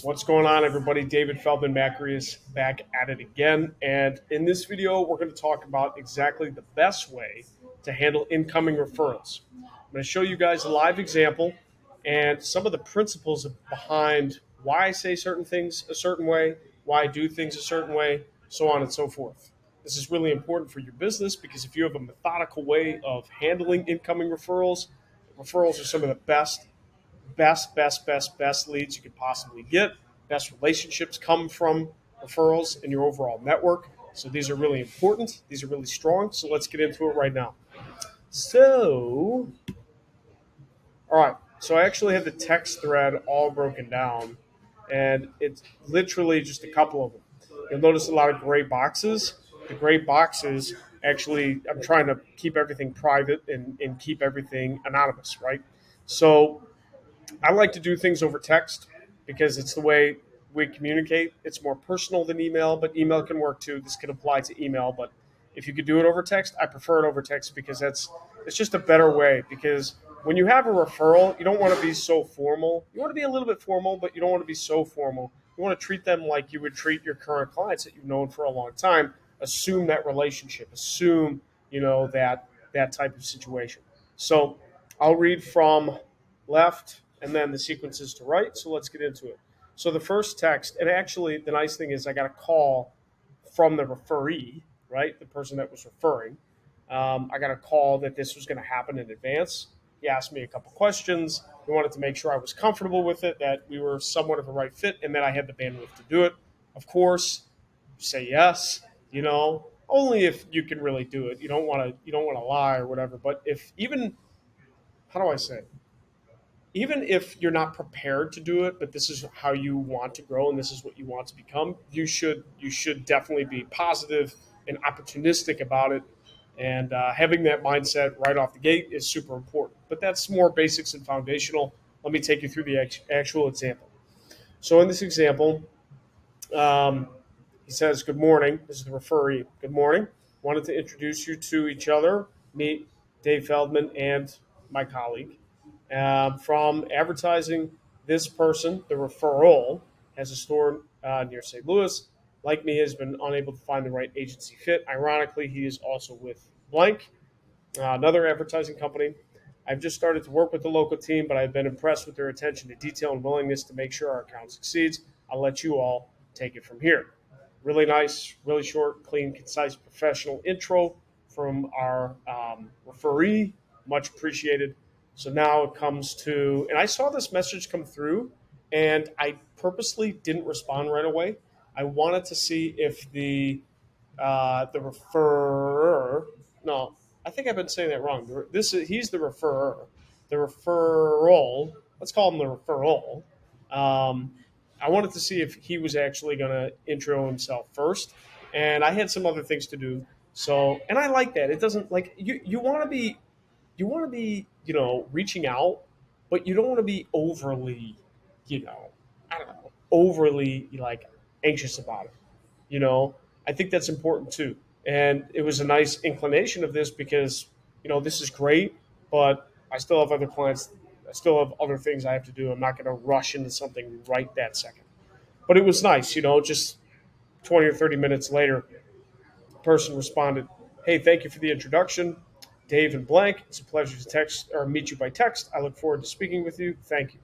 What's going on, everybody? David Feldman-Makrias back at it again. And in this video, we're going to talk about exactly the best way to handle incoming referrals. I'm going to show you guys a live example and some of the principles behind why I say certain things a certain way, why I do things a certain way, so on and so forth. This is really important for your business because if you have a methodical way of handling incoming referrals, referrals are some of the best leads you could possibly get. Best relationships come from referrals in your overall network. So these are really important. These are really strong. So let's get into it right now. All right. So I actually have the text thread all broken down, and it's literally just a couple of them. You'll notice a lot of gray boxes. The gray boxes actually, I'm trying to keep everything private and keep everything anonymous, right? So I like to do things over text because it's the way we communicate. It's more personal than email, but email can work too. This can apply to email, but if you could do it over text, I prefer it over text because it's just a better way. Because when you have a referral, you don't want to be so formal. You want to be a little bit formal, but you don't want to be so formal. You want to treat them like you would treat your current clients that you've known for a long time. Assume that relationship. Assume that type of situation. So I'll read from left and then the sequences to right. So let's get into it. So the first text, and actually the nice thing is I got a call from the referee, right? The person that was referring. I got a call that this was going to happen in advance. He asked me a couple questions. He wanted to make sure I was comfortable with it, that we were somewhat of a right fit, and that I had the bandwidth to do it. Of course, say yes. Only if you can really do it. You don't want to lie or whatever. But if even, how do I say it? Even if you're not prepared to do it, but this is how you want to grow and this is what you want to become, you should definitely be positive and opportunistic about it. And having that mindset right off the gate is super important. But that's more basics and foundational. Let me take you through the actual example. So in this example, um, he says, "Good morning." This is the referee. "Good morning. Wanted to introduce you to each other. Meet Dave Feldman and my colleague. From advertising, this person, the referral, has a store near St. Louis. Like me, has been unable to find the right agency fit. Ironically, he is also with blank, another advertising company. I've just started to work with the local team, but I've been impressed with their attention to detail and willingness to make sure our account succeeds. I'll let you all take it from here." Really nice, really short, clean, concise, professional intro from our referee. Much appreciated. So now it comes to, and I saw this message come through, and I purposely didn't respond right away. I wanted to see if the referrer. No, I think I've been saying that wrong. He's the referrer. The referral. Let's call him the referral. Um, I wanted to see if he was actually going to intro himself first, and I had some other things to do. So, and I like that. It doesn't like you want to be reaching out, but you don't want to be overly, I don't know, overly like anxious about it. You know, I think that's important too. And it was a nice inclination of this because, this is great, but I still have other clients. I still have other things I have to do. I'm not going to rush into something right that second. But it was nice, just 20 or 30 minutes later, the person responded, "Hey, thank you for the introduction. Dave and blank. It's a pleasure to text or meet you by text. I look forward to speaking with you. Thank you."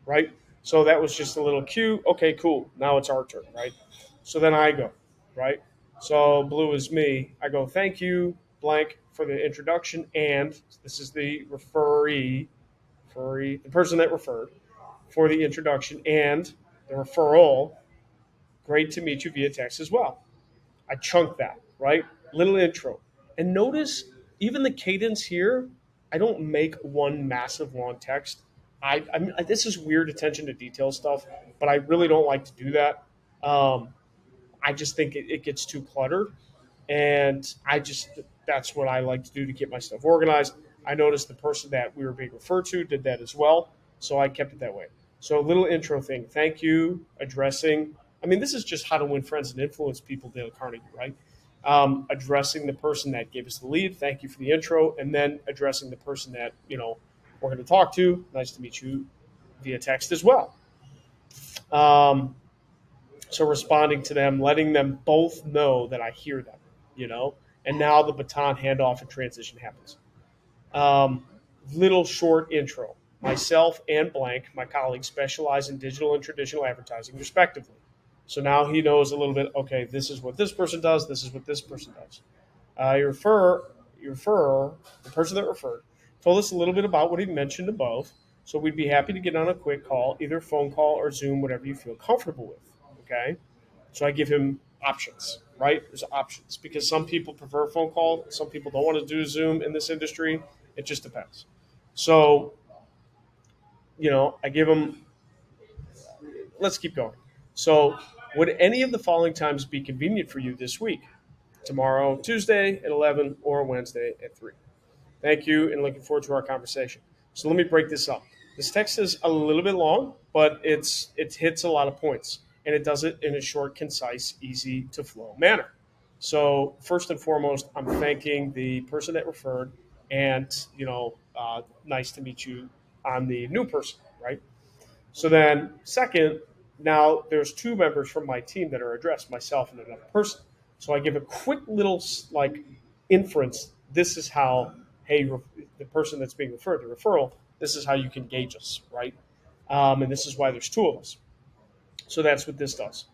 Right? So that was just a little cue. Okay, cool. Now it's our turn, right? So then I go, right? So blue is me. I go, "Thank you, blank, for the introduction." And this is the the person that referred for the introduction and the referral. "Great to meet you via text as well." I chunk that, right? Little intro. And notice even the cadence here, I don't make one massive long text. I mean, this is weird attention to detail stuff, but I really don't like to do that. Um, I just think it gets too cluttered. And that's what I like to do to get my stuff organized. I noticed the person that we were being referred to did that as well. So I kept it that way. So a little intro thing. Thank you, addressing. I mean, this is just how to win friends and influence people, Dale Carnegie, right? Addressing the person that gave us the lead. Thank you for the intro. And then addressing the person that, we're going to talk to. Nice to meet you via text as well. Um, so responding to them, letting them both know that I hear them, you know, and now the baton handoff and transition happens. Um, Little short intro. Myself and blank, my colleagues, specialize in digital and traditional advertising, respectively. So now he knows a little bit. Okay, this is what this person does. This is what this person does. Your referrer, the person that referred, told us a little bit about what he mentioned above. So we'd be happy to get on a quick call, either phone call or Zoom, whatever you feel comfortable with. Okay. So I give him options, right? There's options because some people prefer phone call, some people don't want to do Zoom in this industry. It just depends. So, I give him, let's keep going. So, would any of the following times be convenient for you this week? Tomorrow, Tuesday at 11, or Wednesday at 3. Thank you, and looking forward to our conversation. So let me break this up. This text is a little bit long, but it hits a lot of points, and it does it in a short, concise, easy to flow manner. So first and foremost, I'm thanking the person that referred, and nice to meet you on the new person, right? So then, second, now there's two members from my team that are addressed, myself and another person. So I give a quick little like inference. This is how, hey, the person that's being referred, the referral, this is how you can gauge us, right? And this is why there's two of us. So that's what this does.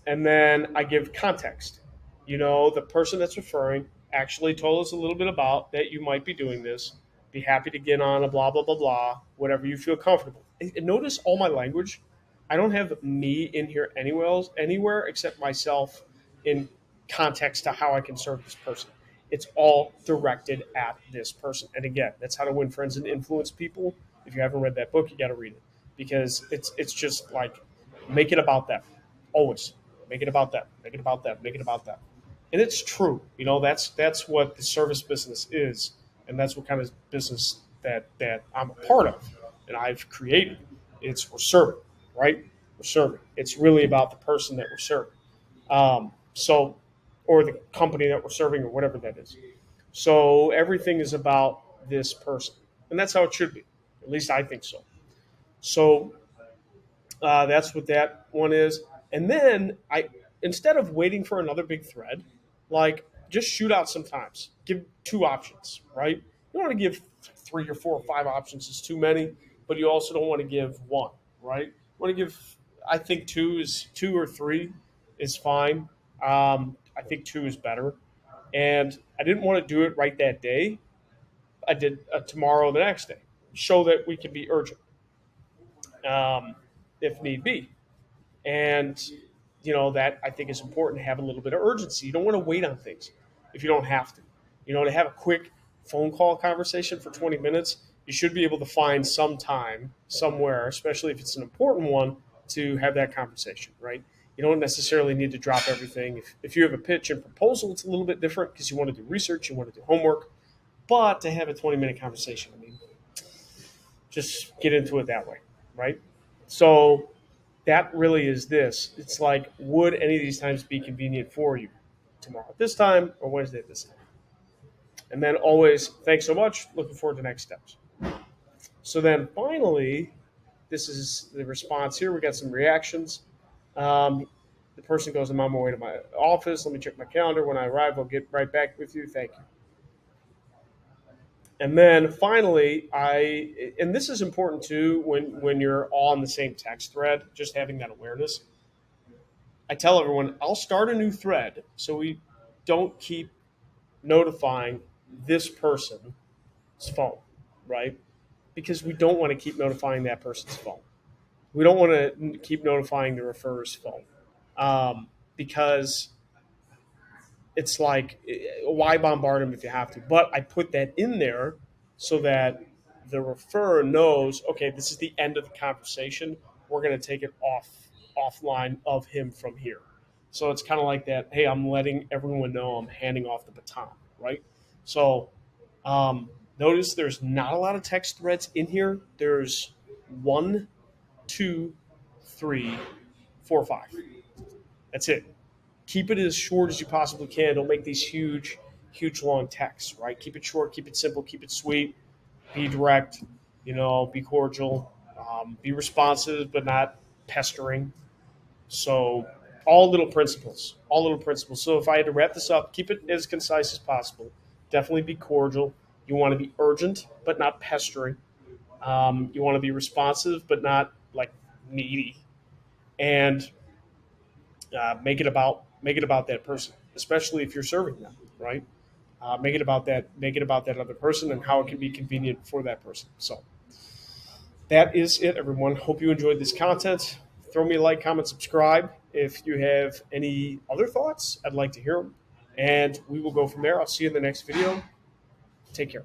And then I give context. The person that's referring actually told us a little bit about that you might be doing this. Be happy to get on a blah blah blah blah, whatever you feel comfortable. And notice all my language. I don't have me in here anywhere except myself in context to how I can serve this person. It's all directed at this person. And again, that's how to win friends and influence people. If you haven't read that book, you got to read it because it's just like make it about them. Always make it about them. Make it about them. Make it about them. And it's true. That's what the service business is, and that's what kind of business that I'm a part of, and I've created. We're serving, right? We're serving. It's really about the person that we're serving. So, or the company that we're serving, or whatever that is. So everything is about this person, and that's how it should be. At least I think so. So that's what that one is. And then instead of waiting for another big thread, like just shoot out sometimes. Give two options, right? You don't want to give three or four or five options; is too many. But you also don't want to give one, right? You want to give. I think two or three is fine. I think two is better. And I didn't want to do it right that day. I did tomorrow, the next day. Show that we can be urgent, if need be. And that I think is important to have a little bit of urgency. You don't want to wait on things if you don't have to. To have a quick phone call conversation for 20 minutes, you should be able to find some time somewhere, especially if it's an important one, to have that conversation, right? You don't necessarily need to drop everything. If you have a pitch and proposal, it's a little bit different because you want to do research, you want to do homework. But to have a 20-minute conversation, I mean, just get into it that way, right? So that really is this. It's like, would any of these times be convenient for you? Tomorrow at this time or Wednesday at this time? And then always, thanks so much. Looking forward to next steps. So then finally, this is the response here. We got some reactions. Um, the person goes, I'm on my way to my office. Let me check my calendar. When I arrive, I'll get right back with you. Thank you. And then finally, and this is important too when you're all on the same text thread, just having that awareness. I tell everyone I'll start a new thread so we don't keep notifying this person's phone, right? Because we don't want to keep notifying that person's phone. We don't want to keep notifying the referrer's phone because it's like, why bombard them if you have to? But I put that in there so that the referrer knows, okay, this is the end of the conversation. We're going to take it offline of him from here. So it's kind of like that. Hey, I'm letting everyone know I'm handing off the baton, right? So notice there's not a lot of text threads in here. There's one, two, three, four, five. That's it. Keep it as short as you possibly can. Don't make these huge long texts, right? Keep it short, keep it simple, keep it sweet, be direct, be cordial, be responsive, but not pestering. So all little principles, all little principles. So if I had to wrap this up, keep it as concise as possible. Definitely be cordial. You want to be urgent, but not pestering. You want to be responsive, but not like needy. And make it about that person, especially if you're serving them, right? Make it about that. Make it about that other person and how it can be convenient for that person. So that is it, everyone. Hope you enjoyed this content. Throw me a like, comment, subscribe. If you have any other thoughts, I'd like to hear them. And we will go from there. I'll see you in the next video. Take care.